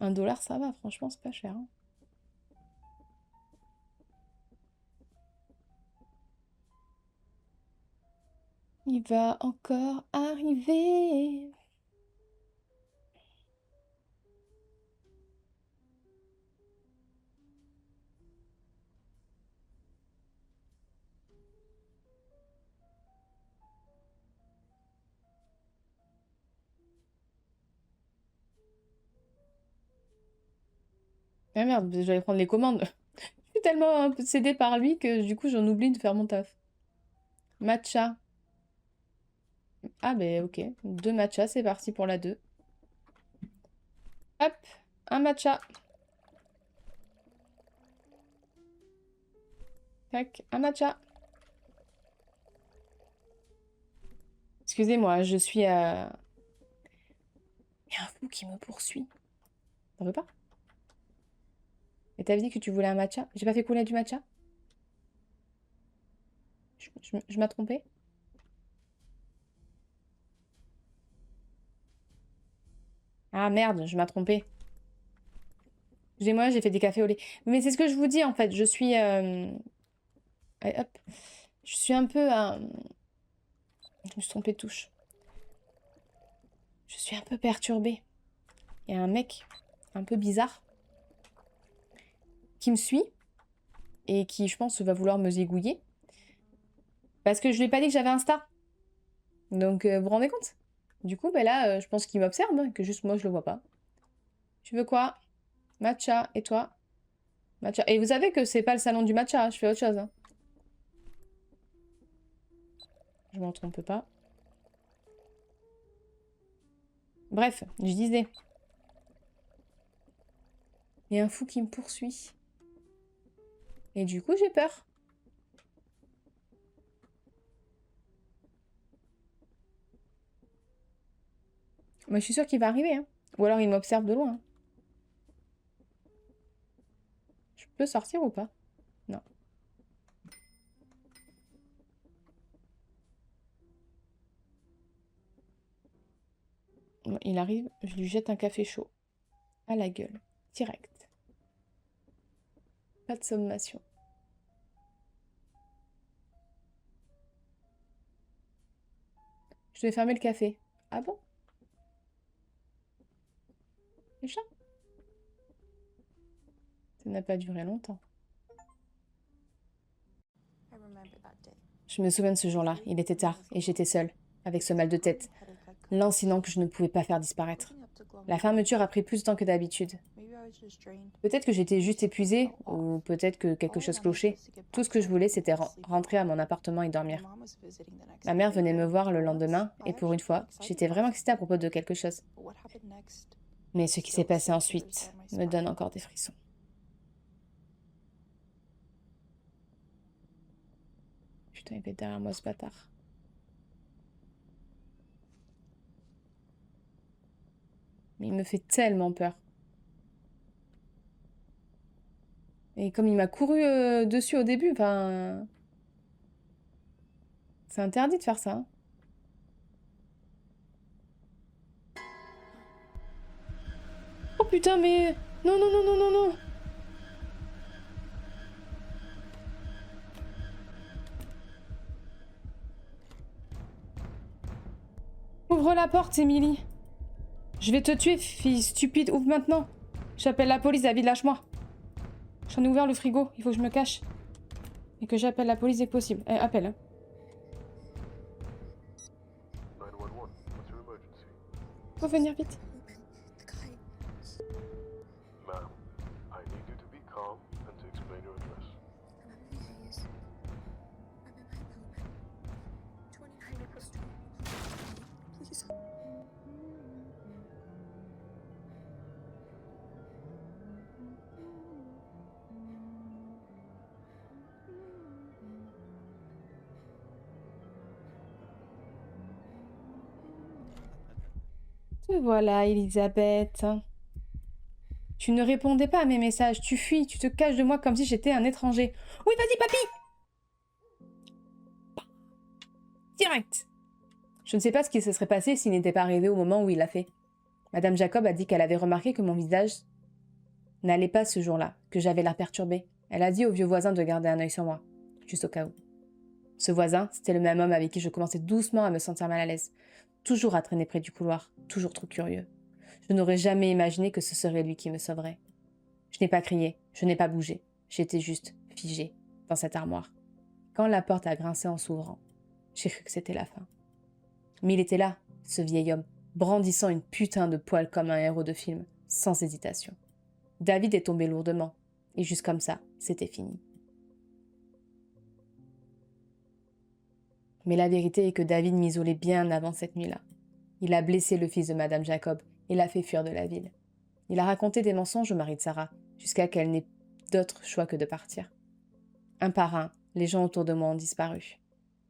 Speaker 1: $1, ça va, franchement, c'est pas cher, hein. Il va encore arriver. Ah merde, j'allais prendre les commandes. Je suis tellement possédée par lui que du coup j'en oublie de faire mon taf. Matcha. Ah ben ok, 2 matchas, c'est parti pour la 2. Hop, un matcha. Tac, un matcha. Excusez-moi, je suis à... Il y a un fou qui me poursuit. T'en veux pas? Et t'avais dit que tu voulais un matcha? J'ai pas fait couler du matcha? Je m'ai trompée? Ah merde, je m'ai trompée. Excusez-moi, j'ai fait des cafés au lait. Mais c'est ce que je vous dis en fait, je suis... Allez, hop. Je suis un peu... Je me suis trompée de touche. Je suis un peu perturbée. Il y a un mec un peu bizarre qui me suit et qui, je pense, va vouloir me zigouiller. Parce que je lui ai pas dit que j'avais Insta. Donc, vous vous rendez compte? Du coup, ben là, je pense qu'il m'observe, hein, que juste moi, je le vois pas. Tu veux quoi? Matcha. Et toi? Matcha. Et vous savez que c'est pas le salon du matcha, hein, je fais autre chose. Hein. Je m'en trompe pas. Bref, je disais. Il y a un fou qui me poursuit. Et du coup, j'ai peur. Mais je suis sûre qu'il va arriver. Hein. Ou alors il m'observe de loin. Hein. Je peux sortir ou pas? Non. Bon, il arrive, je lui jette un café chaud. À la gueule. Direct. Pas de sommation. Je devais fermer le café. Ah bon? Déjà? Ça n'a pas duré longtemps.
Speaker 6: I remember that day.
Speaker 1: Je me souviens de ce jour-là. Il était tard et j'étais seule, avec ce mal de tête. L'incident que je ne pouvais pas faire disparaître. La fermeture a pris plus de temps que d'habitude. Peut-être que j'étais juste épuisée, ou peut-être que quelque chose clochait. Tout ce que je voulais, c'était rentrer à mon appartement et dormir. Ma mère venait me voir le lendemain, et pour une fois, j'étais vraiment excitée à propos de quelque chose. Mais ce qui s'est passé ensuite me donne encore des frissons. Putain, il est derrière moi, ce bâtard. Mais il me fait tellement peur. Et comme il m'a couru dessus au début, enfin... C'est interdit de faire ça. Hein. Oh putain, mais... Non, non, non, non, non, non. Ouvre la porte, Émilie. Je vais te tuer, fille stupide. Ouvre maintenant. J'appelle la police, David, lâche-moi. J'en ai ouvert le frigo. Il faut que je me cache. Et que j'appelle la police dès que possible. Appelle. Hein.
Speaker 7: 911, what's your emergency?
Speaker 1: Faut venir vite.
Speaker 7: Ma'am, I need you to be calm and to explain your address.
Speaker 1: Te voilà, Elisabeth. Tu ne répondais pas à mes messages. Tu fuis, tu te caches de moi comme si j'étais un étranger. Oui, vas-y, papy! Direct! Je ne sais pas ce qui se serait passé s'il n'était pas arrivé au moment où il l'a fait. Madame Jacob a dit qu'elle avait remarqué que mon visage n'allait pas ce jour-là, que j'avais l'air perturbée. Elle a dit au vieux voisin de garder un œil sur moi, juste au cas où. Ce voisin, c'était le même homme avec qui je commençais doucement à me sentir mal à l'aise. Toujours à traîner près du couloir, toujours trop curieux. Je n'aurais jamais imaginé que ce serait lui qui me sauverait. Je n'ai pas crié, je n'ai pas bougé. J'étais juste figée dans cette armoire. Quand la porte a grincé en s'ouvrant, j'ai cru que c'était la fin. Mais il était là, ce vieil homme, brandissant une putain de poêle comme un héros de film, sans hésitation. David est tombé lourdement. Et juste comme ça, c'était fini. Mais la vérité est que David m'isolait bien avant cette nuit-là. Il a blessé le fils de Madame Jacob et l'a fait fuir de la ville. Il a raconté des mensonges au mari de Sarah, jusqu'à qu'elle n'ait d'autre choix que de partir. Un par un, les gens autour de moi ont disparu,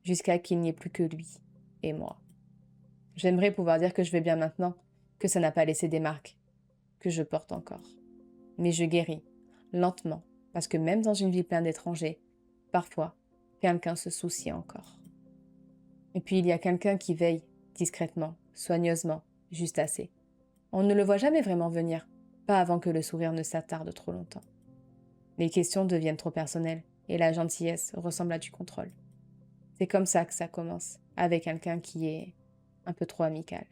Speaker 1: jusqu'à qu'il n'y ait plus que lui et moi. J'aimerais pouvoir dire que je vais bien maintenant, que ça n'a pas laissé des marques, que je porte encore. Mais je guéris, lentement, parce que même dans une ville pleine d'étrangers, parfois, quelqu'un se soucie encore. Et puis il y a quelqu'un qui veille, discrètement, soigneusement, juste assez. On ne le voit jamais vraiment venir, pas avant que le sourire ne s'attarde trop longtemps. Les questions deviennent trop personnelles, et la gentillesse ressemble à du contrôle. C'est comme ça que ça commence, avec quelqu'un qui est un peu trop amical.